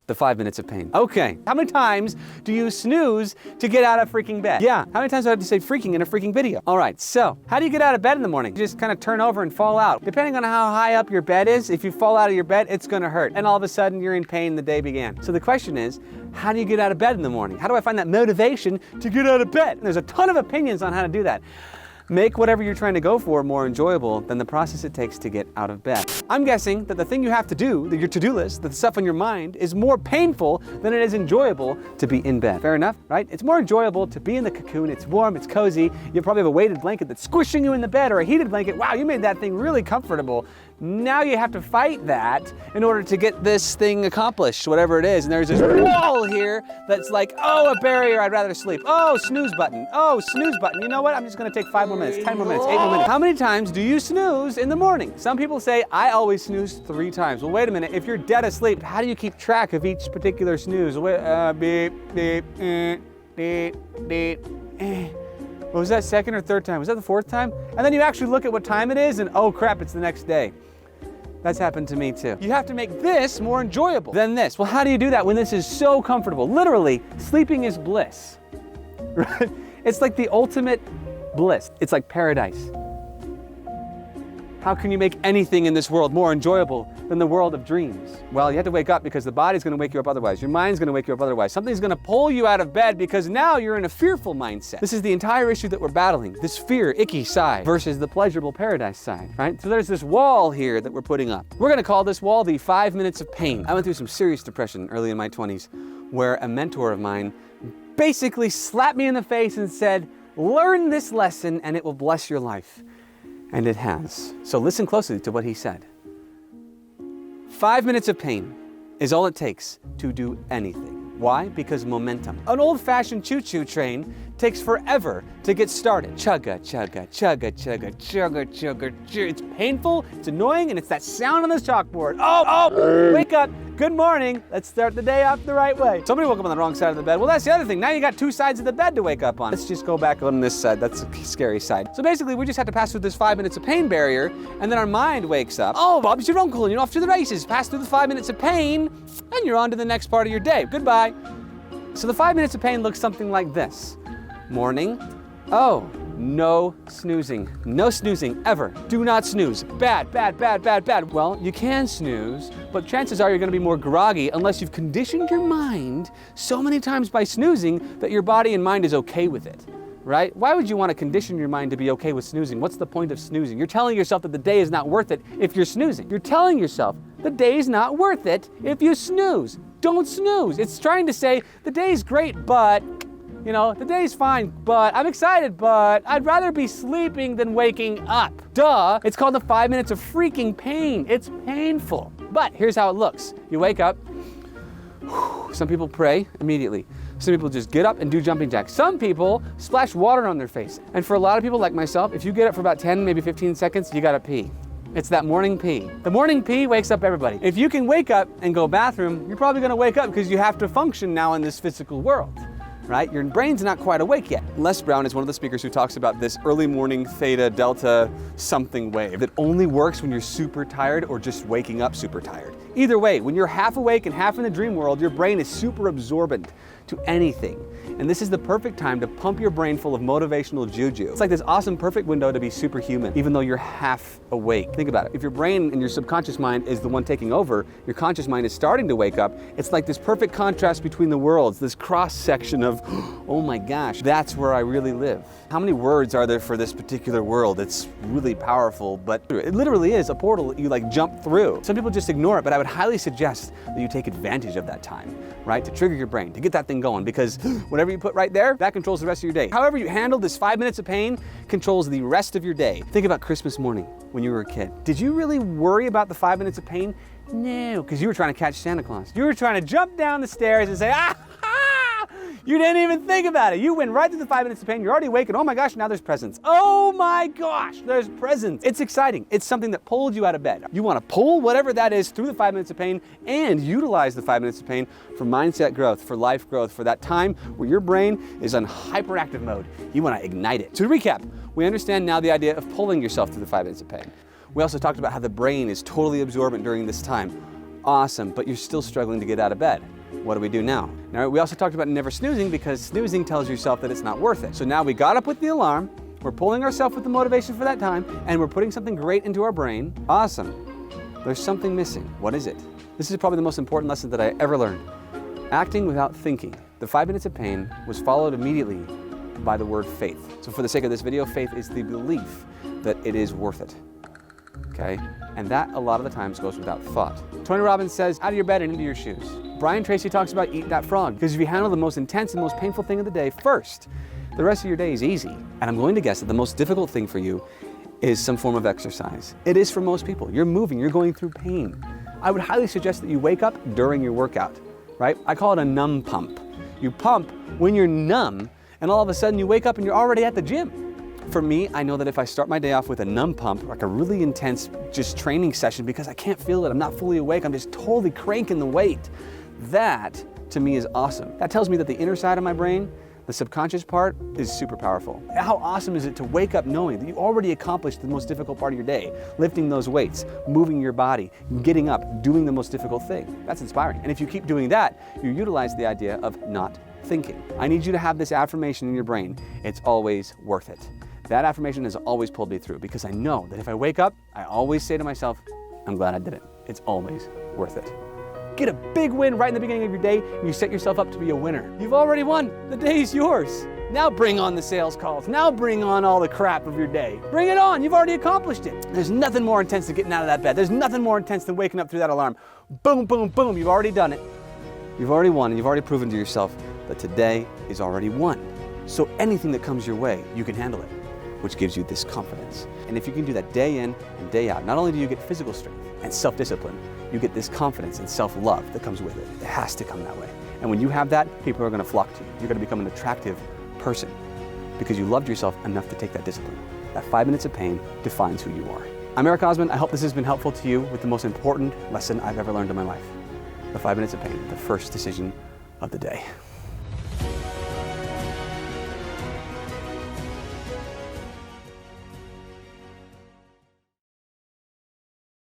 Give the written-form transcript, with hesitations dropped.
the 5 minutes of pain. Okay, how many times do you snooze to get out of freaking bed? Yeah, how many times do I have to say freaking in a freaking video? All right, so how do you get out of bed in the morning? You just kind of turn over and fall out. Depending on how high up your bed is, if you fall out of your bed, it's gonna hurt. And all of a sudden you're in pain, the day began. So the question is, how do you get out of bed in the morning? How do I find that motivation to get out of bed? And there's a ton of opinions on how to do that. Make whatever you're trying to go for more enjoyable than the process it takes to get out of bed. I'm guessing that the thing you have to do, your to-do list, the stuff on your mind, is more painful than it is enjoyable to be in bed. Fair enough, right? It's more enjoyable to be in the cocoon. It's warm, it's cozy. You probably have a weighted blanket that's squishing you in the bed, or a heated blanket. Wow, you made that thing really comfortable. Now you have to fight that in order to get this thing accomplished, whatever it is. And there's this wall here that's like, oh, a barrier, I'd rather sleep. Oh, snooze button. Oh, snooze button. You know what? I'm just gonna take 5 more minutes, 10 more minutes, 8 more minutes. How many times do you snooze in the morning? Some people say, I always snooze 3 times. Well, wait a minute. If you're dead asleep, how do you keep track of each particular snooze? Beep, beep, beep, beep, What was that, second or third time? Was that the 4th time? And then you actually look at what time it is and oh crap, it's the next day. That's happened to me too. You have to make this more enjoyable than this. Well, how do you do that when this is so comfortable? Literally, sleeping is bliss, right? It's like the ultimate bliss. It's like paradise. How can you make anything in this world more enjoyable than the world of dreams? Well, you have to wake up because the body's gonna wake you up otherwise. Your mind's gonna wake you up otherwise. Something's gonna pull you out of bed because now you're in a fearful mindset. This is the entire issue that we're battling. This fear, icky side versus the pleasurable paradise side, right? So there's this wall here that we're putting up. We're gonna call this wall the 5 minutes of pain. I went through some serious depression early in my 20s where a mentor of mine basically slapped me in the face and said, learn this lesson and it will bless your life. And it has. So listen closely to what he said. 5 minutes of pain is all it takes to do anything. Why? Because momentum. An old-fashioned choo-choo train takes forever to get started. Chugga, chugga, chugga, chugga, chugga, chugga, chugga. It's painful, it's annoying, and it's that sound on the chalkboard. Oh, wake up, good morning. Let's start the day off the right way. Somebody woke up on the wrong side of the bed. Well, that's the other thing. Now you got 2 sides of the bed to wake up on. Let's just go back on this side. That's a scary side. So basically, we just have to pass through this 5 minutes of pain barrier, and then our mind wakes up. Oh, Bob's your uncle, and you're off to the races. Pass through the 5 minutes of pain, and you're on to the next part of your day. Goodbye. So the 5 minutes of pain looks something like this. Morning. Oh, no snoozing. No snoozing, ever. Do not snooze. Bad, bad, bad, bad, bad. Well, you can snooze, but chances are you're gonna be more groggy unless you've conditioned your mind so many times by snoozing that your body and mind is okay with it, right? Why would you want to condition your mind to be okay with snoozing? What's the point of snoozing? You're telling yourself that the day is not worth it if you're snoozing. You're telling yourself the day's not worth it if you snooze. Don't snooze. It's trying to say the day's great, but you know, the day's fine, but I'm excited, but I'd rather be sleeping than waking up. Duh, it's called the 5 minutes of freaking pain. It's painful. But here's how it looks. You wake up, some people pray immediately. Some people just get up and do jumping jacks. Some people splash water on their face. And for a lot of people like myself, if you get up for about 10, maybe 15 seconds, you gotta pee. It's that morning pee. The morning pee wakes up everybody. If you can wake up and go bathroom, you're probably gonna wake up because you have to function now in this physical world. Right? Your brain's not quite awake yet. Les Brown is one of the speakers who talks about this early morning theta delta something wave that only works when you're super tired or just waking up super tired. Either way, when you're half awake and half in the dream world, your brain is super absorbent to anything. And this is the perfect time to pump your brain full of motivational juju. It's like this awesome perfect window to be superhuman, even though you're half awake. Think about it. If your brain and your subconscious mind is the one taking over, your conscious mind is starting to wake up, it's like this perfect contrast between the worlds, this cross section of, oh my gosh, that's where I really live. How many words are there for this particular world? It's really powerful, but it literally is a portal that you like jump through. Some people just ignore it, but I would highly suggest that you take advantage of that time, right? To trigger your brain, to get that thing going, because whatever you put right there, that controls the rest of your day. However you handle this 5 minutes of pain controls the rest of your day. Think about Christmas morning when you were a kid. Did you really worry about the 5 minutes of pain? No, because you were trying to catch Santa Claus. You were trying to jump down the stairs and say, ah! You didn't even think about it. You went right through the 5 minutes of pain. You're already awake, and oh my gosh, now there's presents. Oh my gosh, there's presents. It's exciting. It's something that pulled you out of bed. You want to pull whatever that is through the 5 minutes of pain and utilize the 5 minutes of pain for mindset growth, for life growth, for that time where your brain is on hyperactive mode. You want to ignite it. To recap, we understand now the idea of pulling yourself through the 5 minutes of pain. We also talked about how the brain is totally absorbent during this time. Awesome, but you're still struggling to get out of bed. What do we do now? Now, we also talked about never snoozing because snoozing tells yourself that it's not worth it. So now we got up with the alarm, we're pulling ourselves with the motivation for that time, and we're putting something great into our brain. Awesome. There's something missing. What is it? This is probably the most important lesson that I ever learned. Acting without thinking. The 5 minutes of pain was followed immediately by the word faith. So for the sake of this video, faith is the belief that it is worth it. Okay? And that a lot of the times goes without thought. Tony Robbins says, out of your bed and into your shoes. Brian Tracy talks about eat that frog, because if you handle the most intense and most painful thing of the day first, the rest of your day is easy. And I'm going to guess that the most difficult thing for you is some form of exercise. It is for most people. You're moving, you're going through pain. I would highly suggest that you wake up during your workout, right? I call it a numb pump. You pump when you're numb, and all of a sudden you wake up and you're already at the gym. For me, I know that if I start my day off with a numb pump, like a really intense just training session because I can't feel it, I'm not fully awake, I'm just totally cranking the weight, that to me is awesome. That tells me that the inner side of my brain, the subconscious part, is super powerful. How awesome is it to wake up knowing that you already accomplished the most difficult part of your day, lifting those weights, moving your body, getting up, doing the most difficult thing. That's inspiring. And if you keep doing that, you utilize the idea of not thinking. I need you to have this affirmation in your brain. It's always worth it. That affirmation has always pulled me through because I know that if I wake up, I always say to myself, I'm glad I did it. It's always worth it. Get a big win right in the beginning of your day and you set yourself up to be a winner. You've already won. The day is yours. Now bring on the sales calls. Now bring on all the crap of your day. Bring it on. You've already accomplished it. There's nothing more intense than getting out of that bed. There's nothing more intense than waking up through that alarm. Boom, boom, boom. You've already done it. You've already won and you've already proven to yourself that today is already won. So anything that comes your way, you can handle it, which gives you this confidence. And if you can do that day in and day out, not only do you get physical strength and self-discipline, you get this confidence and self-love that comes with it. It has to come that way. And when you have that, people are going to flock to you. You're going to become an attractive person because you loved yourself enough to take that discipline. That 5 minutes of pain defines who you are. I'm Eric Osmond. I hope this has been helpful to you with the most important lesson I've ever learned in my life. The 5 minutes of pain, the first decision of the day.